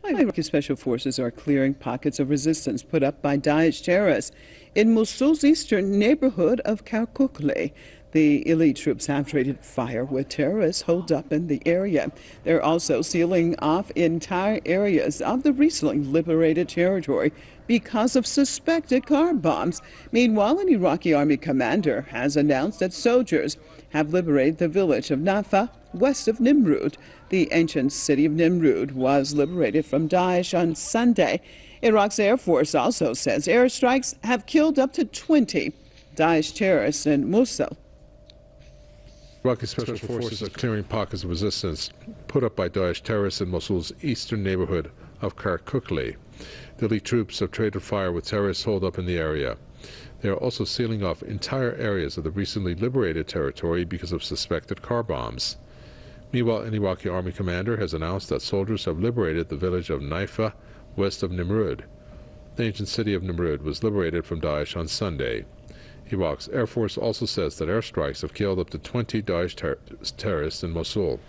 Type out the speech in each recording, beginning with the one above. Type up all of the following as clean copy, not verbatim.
Iraqi special forces are clearing pockets of resistance put up by Daesh terrorists in Mosul's eastern neighborhood of Kirkuk. The elite troops have traded fire with terrorists holed up in the area. They're also sealing off entire areas of the recently liberated territory because of suspected car bombs. Meanwhile, an Iraqi army commander has announced that soldiers have liberated the village of Nafa, west of Nimrud. The ancient city of Nimrud was liberated from Daesh on Sunday. Iraq's Air Force also says airstrikes have killed up to 20 Daesh terrorists in Mosul. Iraqi special forces are clearing pockets of resistance put up by Daesh terrorists in Mosul's eastern neighborhood of Kirkuk. The elite troops have traded fire with terrorists holed up in the area. They are also sealing off entire areas of the recently liberated territory because of suspected car bombs. Meanwhile, an Iraqi army commander has announced that soldiers have liberated the village of Naifa, west of Nimrud. The ancient city of Nimrud was liberated from Daesh on Sunday. Iraq's Air Force also says that airstrikes have killed up to 20 Daesh terrorists in Mosul.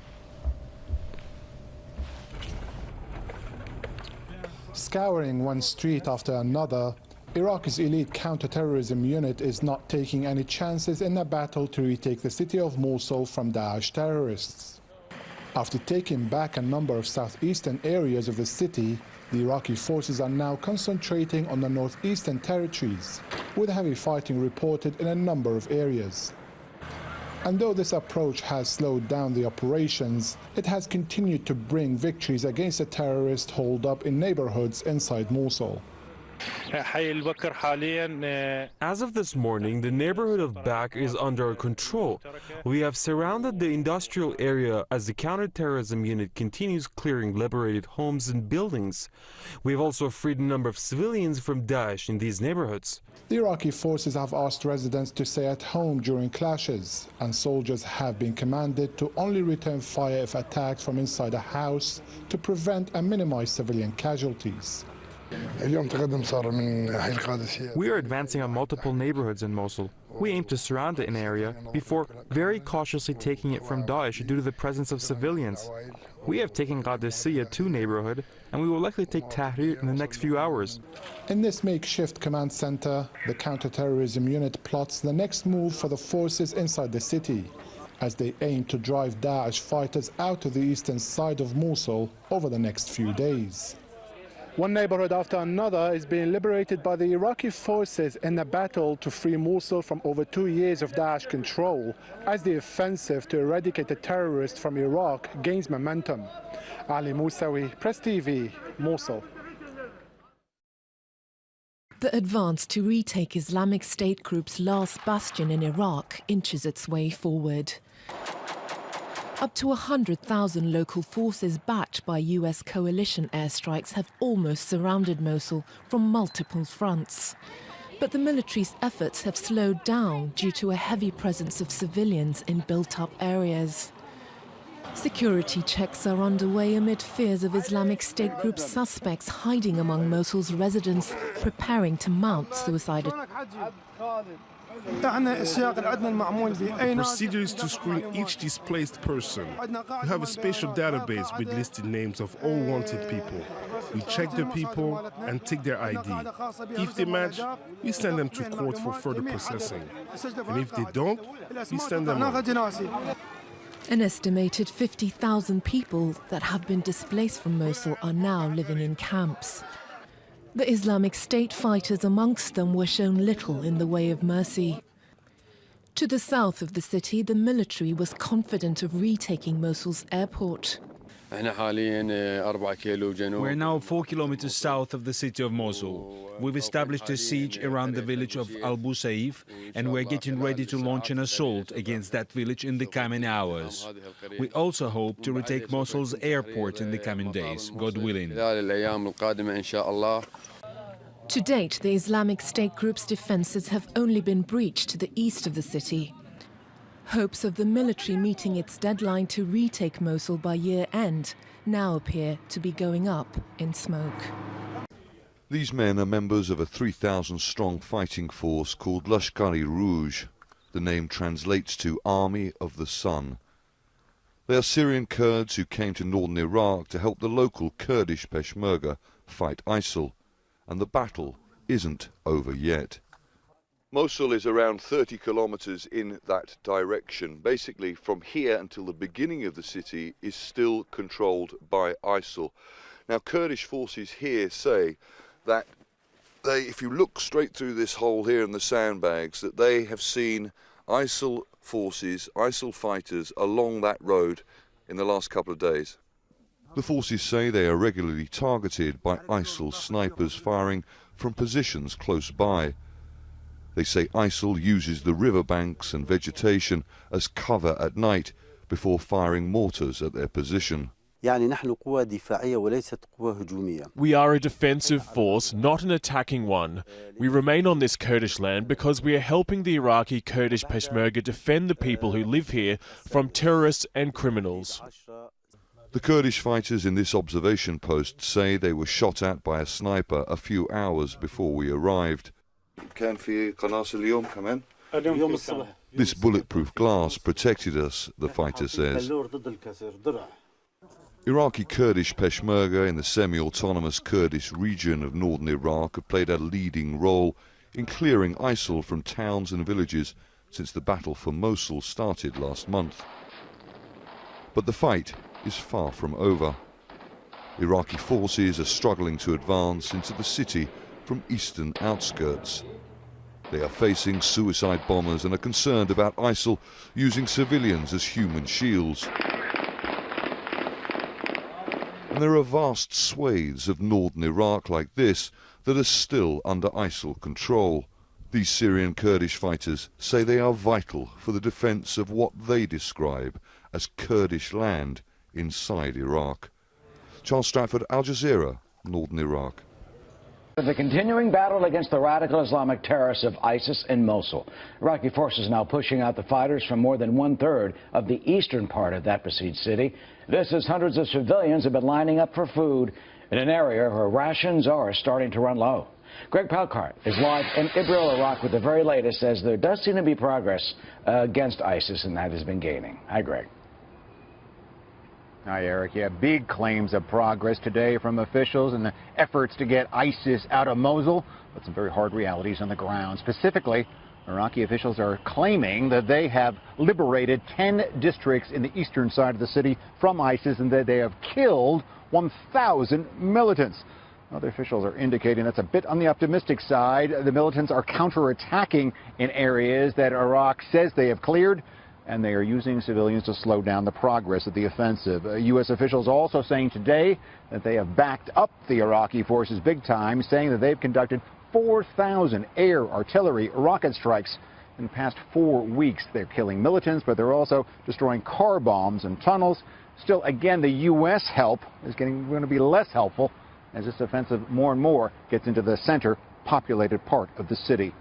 Scouring one street after another, Iraq's elite counter-terrorism unit is not taking any chances in a battle to retake the city of Mosul from Daesh terrorists. After taking back a number of southeastern areas of the city, the Iraqi forces are now concentrating on the northeastern territories, with heavy fighting reported in a number of areas. And though this approach has slowed down the operations, it has continued to bring victories against the terrorists holed up in neighborhoods inside Mosul. As of this morning, the neighborhood of Bak is under control. We have surrounded the industrial area as the counterterrorism unit continues clearing liberated homes and buildings. We have also freed a number of civilians from Daesh in these neighborhoods. The Iraqi forces have asked residents to stay at home during clashes, and soldiers have been commanded to only return fire if attacked from inside a house to prevent and minimize civilian casualties. We are advancing on multiple neighborhoods in Mosul. We aim to surround an area before very cautiously taking it from Daesh due to the presence of civilians. We have taken Qadisiyah 2 neighborhood, and we will likely take Tahrir in the next few hours. In this makeshift command center, the counterterrorism unit plots the next move for the forces inside the city, as they aim to drive Daesh fighters out to the eastern side of Mosul over the next few days. One neighborhood after another is being liberated by the Iraqi forces in a battle to free Mosul from over 2 years of Daesh control, as the offensive to eradicate the terrorists from Iraq gains momentum. Ali Moussawi, Press TV, Mosul. The advance to retake Islamic State group's last bastion in Iraq inches its way forward. Up to 100,000 local forces backed by US coalition airstrikes have almost surrounded Mosul from multiple fronts. But the military's efforts have slowed down due to a heavy presence of civilians in built-up areas. Security checks are underway amid fears of Islamic State group suspects hiding among Mosul's residents, preparing to mount suicide attacks. The procedure is to screen each displaced person. We have a special database with listed names of all wanted people. We check the people and take their ID. If they match, we send them to court for further processing. And if they don't, we send them on. An estimated 50,000 people that have been displaced from Mosul are now living in camps. The Islamic State fighters amongst them were shown little in the way of mercy. To the south of the city, the military was confident of retaking Mosul's airport. We're now 4 kilometers south of the city of Mosul. We've established a siege around the village of Al Busaif, and we're getting ready to launch an assault against that village in the coming hours. We also hope to retake Mosul's airport in the coming days, God willing. To date, the Islamic State group's defenses have only been breached to the east of the city. Hopes of the military meeting its deadline to retake Mosul by year-end now appear to be going up in smoke. These men are members of a 3,000-strong fighting force called Lashkar-e Rouge. The name translates to Army of the Sun. They are Syrian Kurds who came to northern Iraq to help the local Kurdish Peshmerga fight ISIL, and the battle isn't over yet. Mosul is around 30 kilometers in that direction. Basically, from here until the beginning of the city is still controlled by ISIL. Now, Kurdish forces here say that if you look straight through this hole here in the sandbags, that they have seen ISIL forces, ISIL fighters along that road in the last couple of days. The forces say they are regularly targeted by ISIL snipers firing from positions close by. They say ISIL uses the riverbanks and vegetation as cover at night before firing mortars at their position. We are a defensive force, not an attacking one. We remain on this Kurdish land because we are helping the Iraqi Kurdish Peshmerga defend the people who live here from terrorists and criminals. The Kurdish fighters in this observation post say they were shot at by a sniper a few hours before we arrived. This bulletproof glass protected us, the fighter says. Iraqi Kurdish Peshmerga in the semi-autonomous Kurdish region of northern Iraq have played a leading role in clearing ISIL from towns and villages since the battle for Mosul started last month. But the fight is far from over. Iraqi forces are struggling to advance into the city from eastern outskirts. They are facing suicide bombers and are concerned about ISIL using civilians as human shields. And there are vast swathes of northern Iraq like this that are still under ISIL control. These Syrian Kurdish fighters say they are vital for the defense of what they describe as Kurdish land inside Iraq. Charles Stratford, Al Jazeera, northern Iraq. The continuing battle against the radical Islamic terrorists of ISIS in Mosul. Iraqi forces now pushing out the fighters from more than one-third of the eastern part of that besieged city. This as hundreds of civilians have been lining up for food in an area where rations are starting to run low. Greg Palkart is live in Ibril, Iraq with the very latest, as there does seem to be progress against ISIS, and that has been gaining. Hi, Greg. Hi, Eric. Yeah, big claims of progress today from officials in the efforts to get ISIS out of Mosul, but some very hard realities on the ground. Specifically, Iraqi officials are claiming that they have liberated 10 districts in the eastern side of the city from ISIS and that they have killed 1,000 militants. Other officials are indicating that's a bit on the optimistic side. The militants are counterattacking in areas that Iraq says they have cleared, and they are using civilians to slow down the progress of the offensive. U.S. officials also saying today that they have backed up the Iraqi forces big time, saying that they've conducted 4,000 air, artillery, rocket strikes in the past 4 weeks. They're killing militants, but they're also destroying car bombs and tunnels. Still, again, the U.S. help is going to be less helpful as this offensive more and more gets into the center, populated part of the city.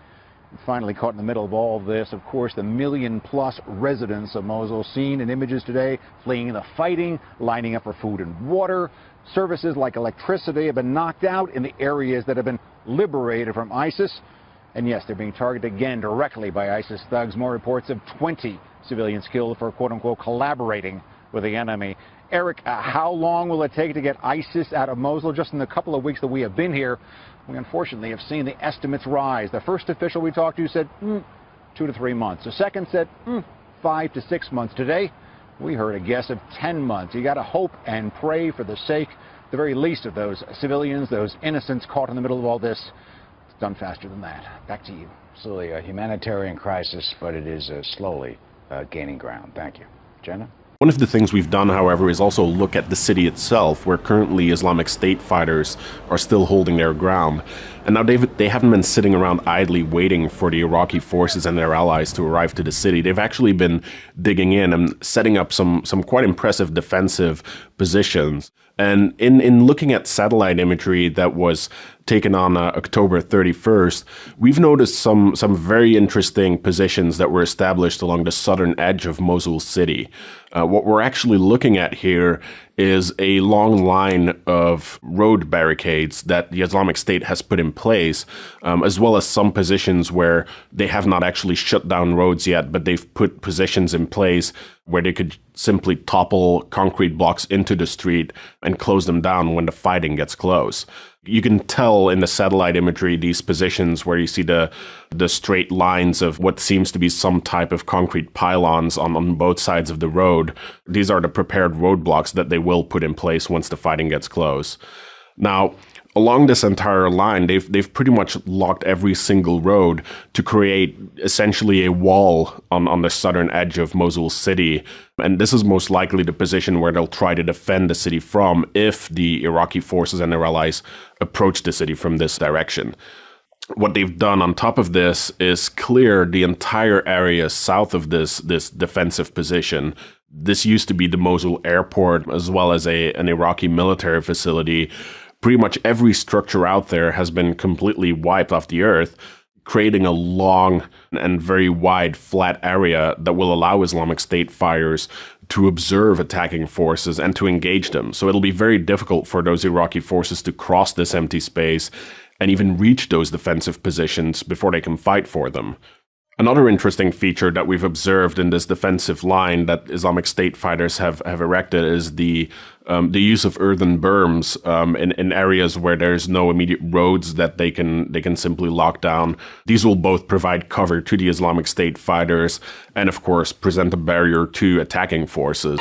And finally, caught in the middle of all of this, of course, the million-plus residents of Mosul seen in images today fleeing the fighting, lining up for food and water. Services like electricity have been knocked out in the areas that have been liberated from ISIS. And yes, they're being targeted again directly by ISIS thugs. More reports of 20 civilians killed for, quote-unquote, collaborating with the enemy. Eric, how long will it take to get ISIS out of Mosul? Just in the couple of weeks that we have been here, we unfortunately have seen the estimates rise. The first official we talked to said 2 to 3 months. The second said 5 to 6 months. Today, we heard a guess of 10 months. You got to hope and pray for the sake, the very least, of those civilians, those innocents caught in the middle of all this. It's done faster than that. Back to you. Absolutely a humanitarian crisis, but it is slowly gaining ground. Thank you. Jenna? One of the things we've done, however, is also look at the city itself, where currently Islamic State fighters are still holding their ground. And now they haven't been sitting around idly waiting for the Iraqi forces and their allies to arrive to the city. They've actually been digging in and setting up some quite impressive defensive positions. And in looking at satellite imagery that was taken on October 31st, we've noticed some very interesting positions that were established along the southern edge of Mosul city. What we're actually looking at here is a long line of road barricades that the Islamic State has put in place, as well as some positions where they have not actually shut down roads yet, but they've put positions in place where they could simply topple concrete blocks into the street and close them down when the fighting gets close. You can tell in the satellite imagery these positions where you see the straight lines of what seems to be some type of concrete pylons on both sides of the road. These are the prepared roadblocks that they will put in place once the fighting gets close. Now, along this entire line, they've pretty much locked every single road to create essentially a wall on the southern edge of Mosul city. And this is most likely the position where they'll try to defend the city from if the Iraqi forces and their allies approach the city from this direction. What they've done on top of this is clear the entire area south of this defensive position. This used to be the Mosul airport as well as an Iraqi military facility. Pretty much every structure out there has been completely wiped off the earth, creating a long and very wide flat area that will allow Islamic State fighters to observe attacking forces and to engage them. So it'll be very difficult for those Iraqi forces to cross this empty space and even reach those defensive positions before they can fight for them. Another interesting feature that we've observed in this defensive line that Islamic State fighters have erected is the use of earthen berms in areas where there's no immediate roads that they can simply lock down. These will both provide cover to the Islamic State fighters and, of course, present a barrier to attacking forces.